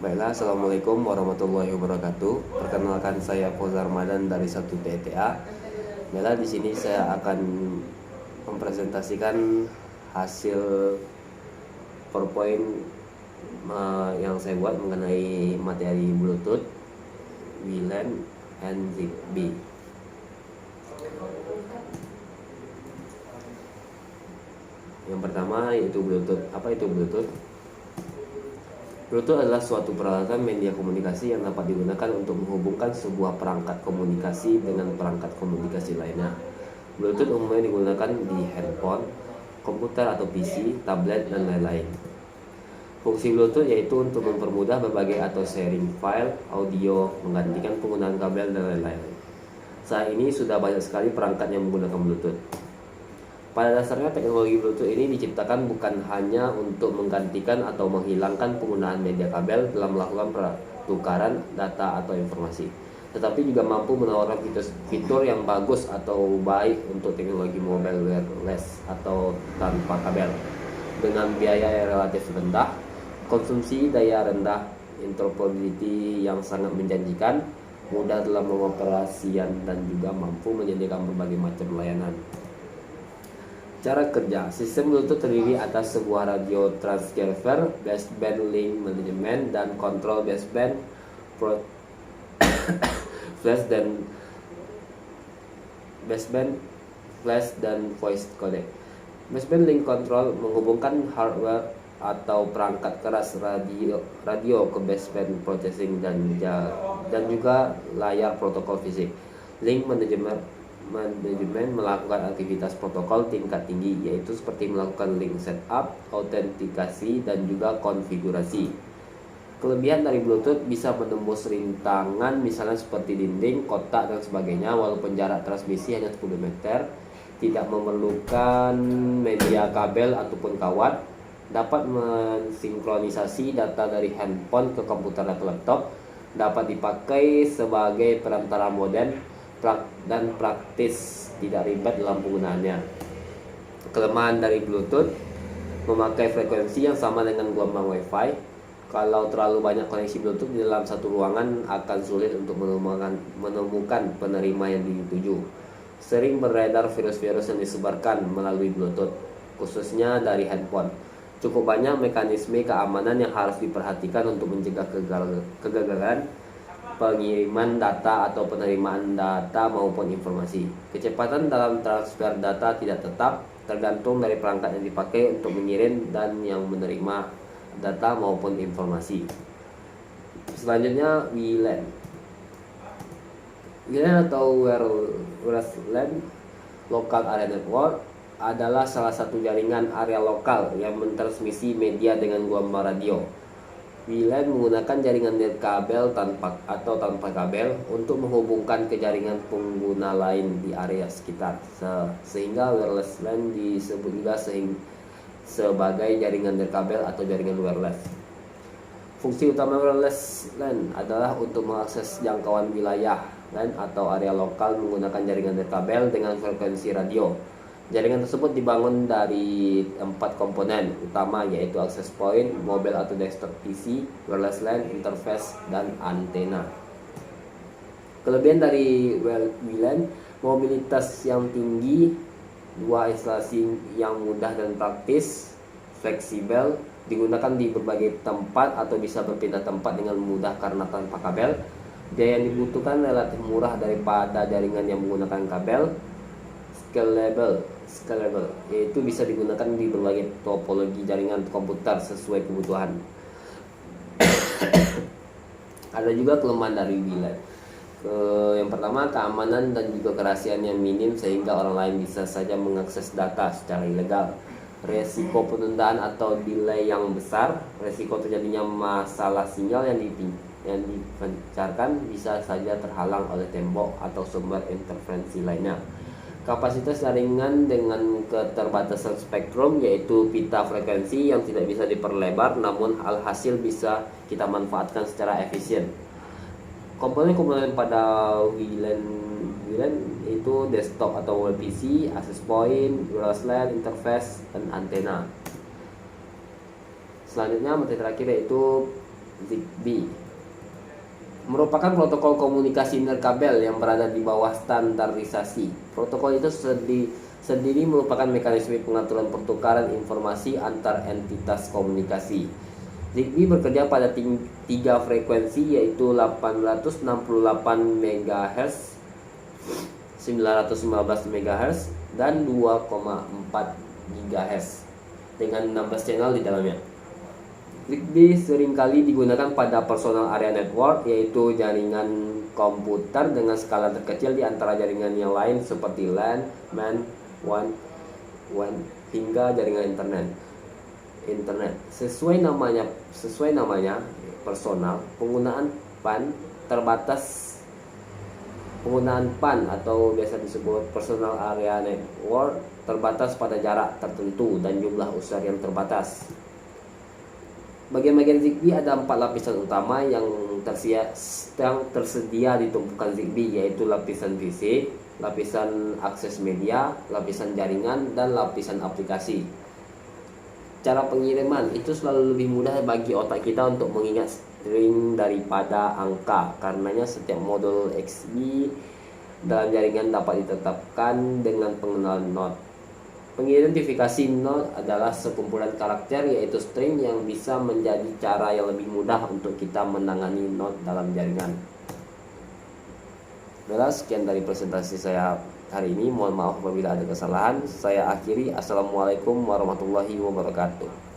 Baiklah, Assalamualaikum warahmatullahi wabarakatuh. Perkenalkan, saya Fauzar Ramadan dari 1TTA. Baiklah, di sini saya akan mempresentasikan hasil PowerPoint yang saya buat mengenai materi Bluetooth, WLAN, and ZigBee. Yang pertama yaitu Bluetooth. Apa itu Bluetooth? Bluetooth adalah suatu peralatan media komunikasi yang dapat digunakan untuk menghubungkan sebuah perangkat komunikasi dengan perangkat komunikasi lainnya. Bluetooth umumnya digunakan di handphone, komputer atau PC, tablet, dan lain-lain. Fungsi Bluetooth yaitu untuk mempermudah berbagai atau sharing file, audio, menggantikan penggunaan kabel, dan lain-lain. Saat ini sudah banyak sekali perangkat yang menggunakan Bluetooth. Pada dasarnya teknologi Bluetooth ini diciptakan bukan hanya untuk menggantikan atau menghilangkan penggunaan media kabel dalam melakukan pertukaran data atau informasi, tetapi juga mampu menawarkan fitur yang bagus atau baik untuk teknologi mobile wireless atau tanpa kabel dengan biaya yang relatif rendah, konsumsi daya rendah, interoperability yang sangat menjanjikan, mudah dalam pengoperasian, dan juga mampu menyediakan berbagai macam layanan. Cara kerja sistem Bluetooth terdiri atas sebuah radio transceiver, baseband link management, dan kontrol baseband, flash, dan voice codec. Baseband link control menghubungkan hardware atau perangkat keras radio ke baseband processing dan juga layar protokol fisik. Link manajemen melakukan aktivitas protokol tingkat tinggi, yaitu seperti melakukan link setup, autentikasi, dan juga konfigurasi. Kelebihan dari Bluetooth bisa menembus rintangan misalnya seperti dinding, kotak, dan sebagainya, walaupun jarak transmisi hanya 10 meter, tidak memerlukan media kabel ataupun kawat, dapat mensinkronisasi data dari handphone ke komputer atau laptop, dapat dipakai sebagai perantara modem, dan praktis, tidak ribet dalam penggunaannya. Kelemahan dari Bluetooth: memakai frekuensi yang sama dengan gelombang Wi-Fi. Kalau terlalu banyak koneksi Bluetooth di dalam satu ruangan, akan sulit untuk menemukan penerima yang dituju. Sering beredar virus-virus yang disebarkan melalui Bluetooth, khususnya dari handphone. Cukup banyak mekanisme keamanan yang harus diperhatikan untuk mencegah kegagalan pengiriman data atau penerimaan data maupun informasi. Kecepatan dalam transfer data tidak tetap, tergantung dari perangkat yang dipakai untuk mengirim dan yang menerima data maupun informasi. Selanjutnya, WLAN. WLAN atau Wireless LAN, Local Area Network, adalah salah satu jaringan area lokal yang mentransmisi media dengan gelombang radio. WLAN menggunakan jaringan nirkabel tanpa kabel untuk menghubungkan ke jaringan pengguna lain di area sekitar, sehingga wireless LAN disebut juga sebagai jaringan nirkabel atau jaringan wireless. Fungsi utama wireless LAN adalah untuk mengakses jangkauan wilayah LAN atau area lokal menggunakan jaringan nirkabel dengan frekuensi radio. Jaringan tersebut dibangun dari 4 komponen utama, yaitu access point, mobile atau desktop PC, wireless LAN, interface, dan antena. Kelebihan dari WLAN: mobilitas yang tinggi, dua instalasi yang mudah dan praktis, fleksibel, digunakan di berbagai tempat atau bisa berpindah tempat dengan mudah karena tanpa kabel. Biaya yang dibutuhkan relatif murah daripada jaringan yang menggunakan kabel. Scalable, yaitu bisa digunakan di berbagai topologi jaringan komputer sesuai kebutuhan. Ada juga kelemahan dari WLAN. Yang pertama, keamanan dan juga kerahasiaan yang minim sehingga orang lain bisa saja mengakses data secara ilegal. Resiko penundaan atau delay yang besar. Resiko terjadinya masalah sinyal yang dipancarkan bisa saja terhalang oleh tembok atau sumber interferensi lainnya. Kapasitas jaringan dengan keterbatasan spektrum, yaitu pita frekuensi yang tidak bisa diperlebar, namun alhasil bisa kita manfaatkan secara efisien. Komponen-komponen pada WLAN itu desktop atau web PC, access point, wireless LAN, interface, dan antena. Selanjutnya materi terakhir yaitu ZigBee merupakan protokol komunikasi nirkabel yang berada di bawah standarisasi. Protokol itu sendiri merupakan mekanisme pengaturan pertukaran informasi antar entitas komunikasi. ZigBee bekerja pada 3 frekuensi, yaitu 868 MHz, 915 MHz, dan 2,4 GHz dengan 16 channel di dalamnya. ZigBee seringkali digunakan pada personal area network, yaitu jaringan komputer dengan skala terkecil di antara jaringan yang lain seperti LAN, MAN, WAN, hingga jaringan internet. Sesuai namanya personal, penggunaan PAN atau biasa disebut personal area network terbatas pada jarak tertentu dan jumlah user yang terbatas. Bagian-bagian ZigBee ada 4 lapisan utama yang tersedia di tumpukan ZigBee, yaitu lapisan fisik, lapisan akses media, lapisan jaringan, dan lapisan aplikasi. Cara pengiriman itu selalu lebih mudah bagi otak kita untuk mengingat string daripada angka. Karenanya setiap modul XBee dalam jaringan dapat ditetapkan dengan pengenalan not. Pengidentifikasi not adalah sekumpulan karakter, yaitu string, yang bisa menjadi cara yang lebih mudah untuk kita menangani not dalam jaringan. Baiklah, sekian dari presentasi saya hari ini. Mohon maaf apabila ada kesalahan. Saya akhiri. Assalamualaikum warahmatullahi wabarakatuh.